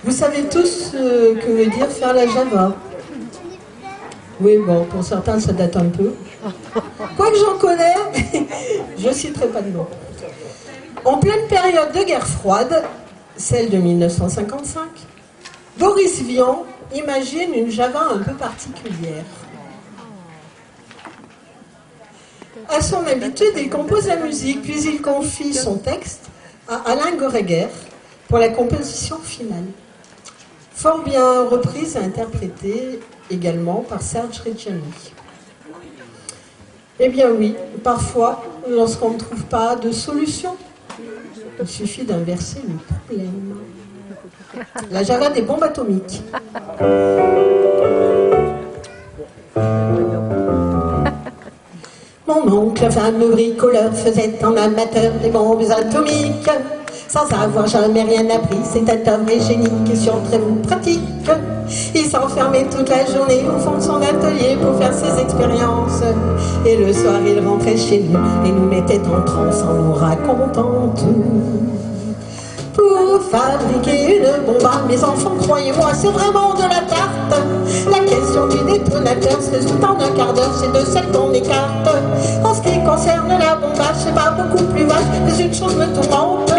Vous savez tous ce que veut dire faire la Java? Oui, bon, pour certains, ça date un peu. Quoique j'en connais, je ne citerai pas de nom. En pleine période de guerre froide, celle de 1955, Boris Vian imagine une Java un peu particulière. À son habitude, il compose la musique, puis il confie son texte à Alain Goreguer pour la composition finale. Fort bien reprise et interprétée également par Serge Reggiani. Eh bien oui, parfois, lorsqu'on ne trouve pas de solution, il suffit d'inverser le problème. La Java des bombes atomiques. Mon oncle, fameux bricoleur, faisait en amateur des bombes atomiques. Sans avoir jamais rien appris, c'était un vrai génie, question très pratique. Il s'enfermait toute la journée au fond de son atelier pour faire ses expériences. Et le soir, il rentrait chez nous et nous mettait en transe en nous racontant tout. Pour fabriquer une bombe, mes enfants, croyez-moi, c'est vraiment de la tarte. La question du détonateur se résout en un quart d'heure, c'est de celle qu'on écarte. En ce qui concerne la bombe, c'est pas beaucoup plus vaste, mais une chose me tourmente,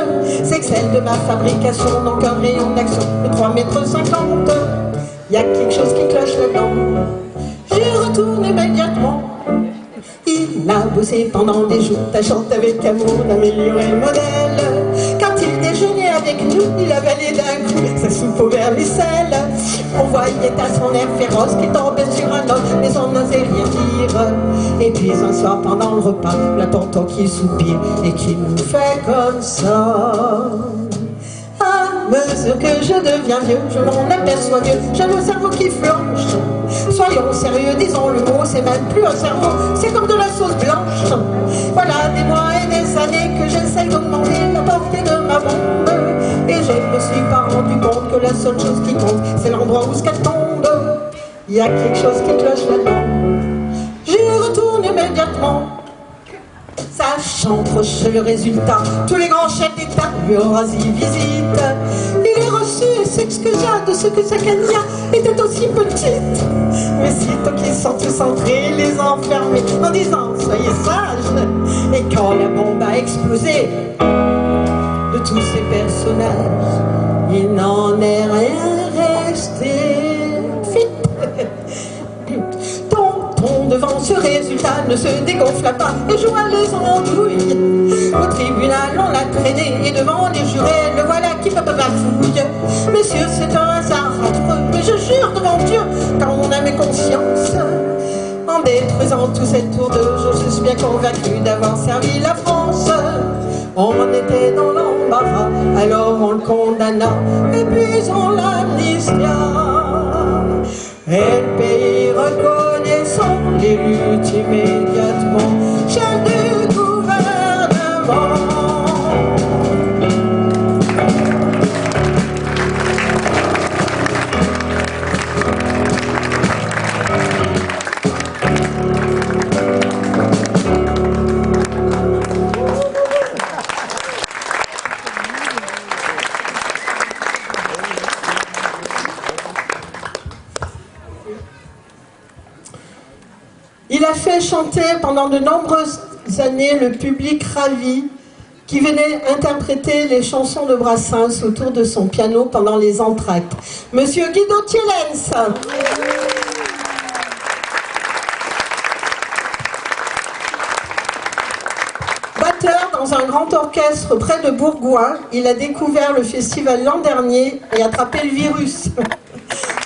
c'est que celle de ma fabrication, donc un rayon d'action de 3,50 m. Y a quelque chose qui cloche là-dedans. J'y retourne immédiatement. Il a bossé pendant des jours, tâchant avec amour d'améliorer le modèle. Quand il déjeunait avec nous, il avalait d'un coup sa soupe au vermicelle. On voyait à son air féroce qu'il tombait sur un autre, mais on n'osait rien dire. Et puis un soir pendant le repas, la tonton qui soupire et qui nous fait comme ça. À mesure que je deviens vieux, je m'en aperçois mieux, j'ai le cerveau qui flanche. Soyons sérieux, disons le mot, c'est même plus un cerveau, c'est comme de la sauce blanche. Voilà des mois et des années que j'essaye d'augmenter la portée de ma bombe. Et je me suis pas rendu compte que la seule chose qui compte, c'est l'endroit où ce qu'elle tombe. Il y a quelque chose qui cloche là-dedans. J'y retourne immédiatement. Ça chantre sur le résultat. Tous les grands chefs d'État lui aura y visite. Il est reçu et s'excusa de ce que sa Kenya était aussi petite. Mais sitôt qu'ils sont tous entrés, les enfermés, en disant soyez sages. Et quand la bombe a explosé, de tous ces personnages, il n'en est rien resté. Devant ce résultat ne se dégonfla pas et joua les andouilles. Au tribunal on l'a traîné et devant les jurés le voilà qui fait bafouille. Messieurs, c'est un hasard affreux, mais je jure devant Dieu, quand on a mes consciences, en détruisant tout cette tour de jeu, je suis bien convaincu d'avoir servi la France. On était dans l'embarras, alors on le condamna et puis on l'amnistia. Et le pays reconnaissant l'élu immédiatement chef du gouvernement. Il a fait chanter pendant de nombreuses années le public ravi qui venait interpréter les chansons de Brassens autour de son piano pendant les entr'actes. Monsieur Guido Thielens. Batteur dans un grand orchestre près de Bourgoin, il a découvert le festival l'an dernier et attrapé le virus.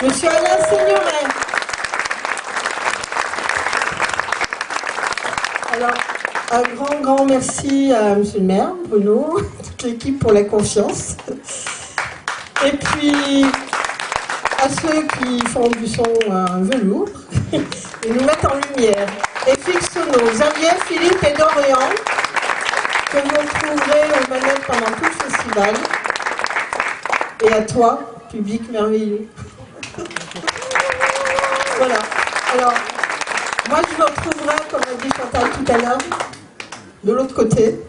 Monsieur Alain Seignoret. Alors, un grand merci à monsieur le maire, Bruno, toute l'équipe pour la confiance. Et puis, à ceux qui font du son velours et nous mettent en lumière. Et Fixono, Xavier, Philippe et Dorian, que vous retrouverez aux manettes pendant tout le festival. Et à toi, public merveilleux. Voilà. Alors, moi, je me retrouverai, comme a dit Chantal tout à l'heure, de l'autre côté.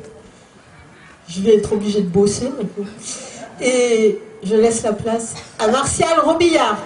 Je vais être obligée de bosser maintenant. Et je laisse la place à Martial Robillard.